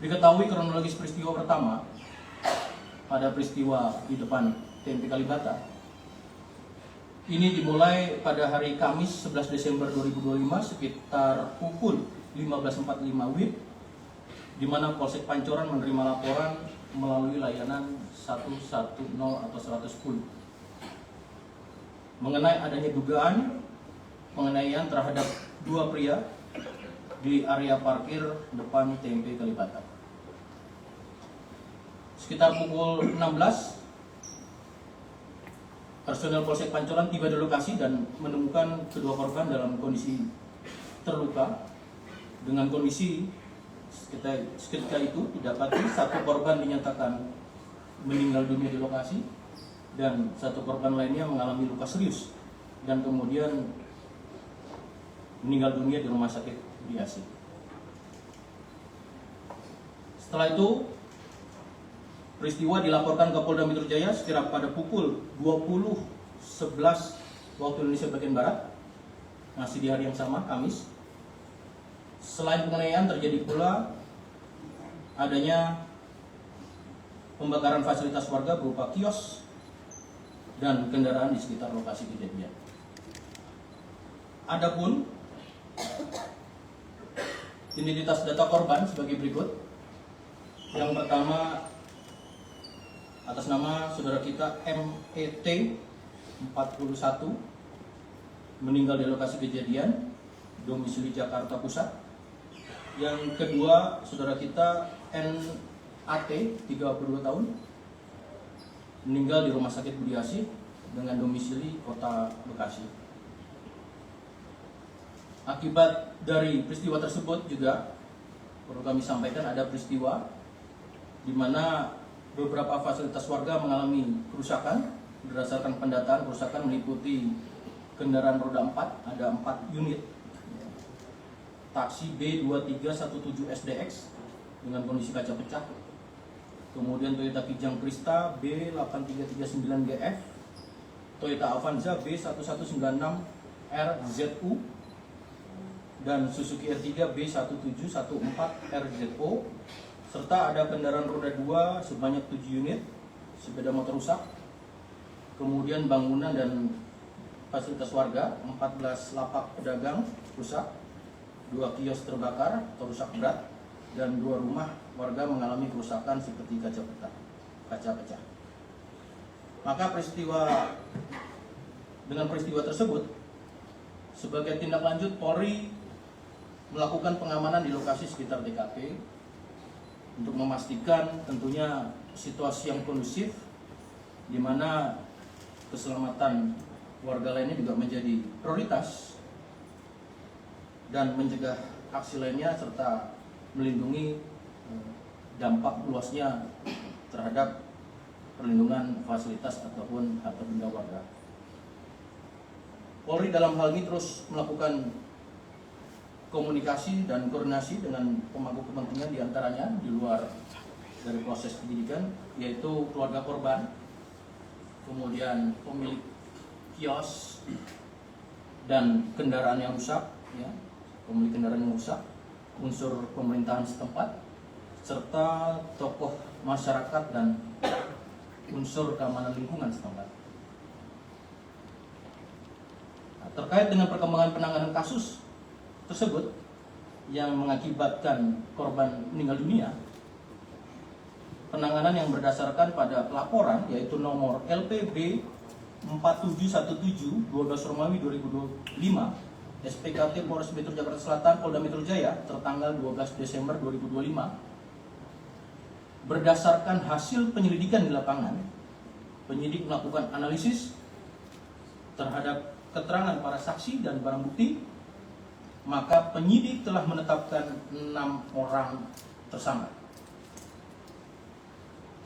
Diketahui kronologis peristiwa pertama pada peristiwa di depan TMP Kalibata ini dimulai pada hari Kamis 11 Desember 2025 sekitar pukul 15.45 WIB, di mana Polsek Pancoran menerima laporan melalui layanan 110 atau 110 mengenai adanya dugaan penganiayaan terhadap dua pria di area parkir depan TMP Kalibata. Sekitar pukul 16, personel Polsek Pancoran tiba di lokasi dan menemukan kedua korban dalam kondisi terluka. Dengan kondisi ketika itu didapati satu korban dinyatakan meninggal dunia di lokasi dan satu korban lainnya mengalami luka serius dan kemudian meninggal dunia di rumah sakit Budiasih. Setelah itu peristiwa dilaporkan ke Polda Metro Jaya sekira pada pukul 20.11 waktu Indonesia bagian Barat, masih di hari yang sama, Kamis. Selain penganiayaan terjadi pula adanya pembakaran fasilitas warga berupa kios dan kendaraan di sekitar lokasi kejadian. Adapun identitas data korban sebagai berikut. Yang pertama, atas nama saudara kita MET 41 meninggal di lokasi kejadian, domisili Jakarta Pusat. Yang kedua, saudara kita NAT 32 tahun meninggal di rumah sakit Budiasih dengan domisili Kota Bekasi. Akibat dari peristiwa tersebut juga perlu kami sampaikan ada peristiwa di mana beberapa fasilitas warga mengalami kerusakan. Berdasarkan pendataan, kerusakan meliputi kendaraan roda 4, ada 4 unit taksi B2317 SDX dengan kondisi kaca pecah, kemudian Toyota Kijang Krista B8339GF, Toyota Avanza B1196 RZU, dan Suzuki R3 B1714 RZO, serta ada kendaraan roda 2 sebanyak 7 unit, sepeda motor rusak, kemudian bangunan dan fasilitas warga 14 lapak pedagang rusak, 2 kios terbakar atau rusak berat, dan 2 rumah warga mengalami kerusakan seperti kaca pecah. Maka dengan peristiwa tersebut, sebagai tindak lanjut, Polri melakukan pengamanan di lokasi sekitar TKP untuk memastikan tentunya situasi yang kondusif, di mana keselamatan warga lainnya juga menjadi prioritas, dan mencegah aksi lainnya serta melindungi dampak luasnya terhadap perlindungan fasilitas ataupun harta benda warga. Polri dalam hal ini terus melakukan komunikasi dan koordinasi dengan pemangku kepentingan, diantaranya di luar dari proses penyidikan, yaitu keluarga korban, kemudian pemilik kios dan kendaraan yang rusak, pemilik kendaraan yang rusak, unsur pemerintahan setempat, serta tokoh masyarakat dan unsur keamanan lingkungan setempat. Terkait dengan perkembangan penanganan kasus tersebut yang mengakibatkan korban meninggal dunia, penanganan yang berdasarkan pada pelaporan yaitu nomor LPB 4717 12 Romawi 2025 SPKT Polres Metro Jakarta Selatan Polda Metro Jaya tertanggal 12 Desember 2025, berdasarkan hasil penyelidikan di lapangan, penyidik melakukan analisis terhadap keterangan para saksi dan barang bukti, maka penyidik telah menetapkan 6 orang tersangka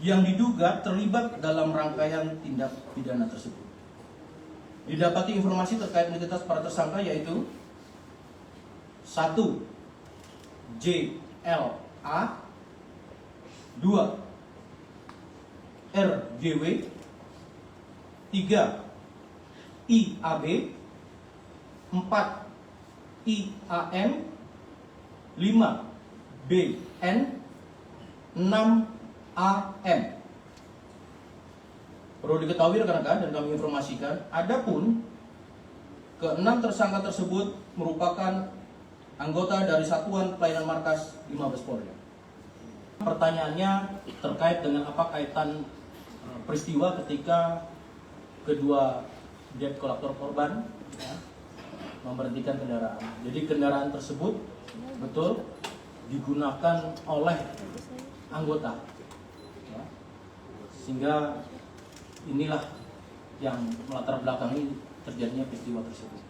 yang diduga terlibat dalam rangkaian tindak pidana tersebut. Didapati informasi terkait identitas para tersangka yaitu 1. JLA, 2. RGW, 3. IAB, 4. IAM, 5. BN, 6 AM. Perlu diketahui rekan-rekan dan kami informasikan, adapun ke-6 tersangka tersebut merupakan anggota dari Satuan Pelayanan Markas di Mabes Polri. Pertanyaannya terkait dengan apa kaitan peristiwa ketika kedua debt collector korban memberhentikan kendaraan. Jadi kendaraan tersebut betul digunakan oleh anggota, ya. Sehingga inilah yang melatar belakangi terjadinya peristiwa tersebut.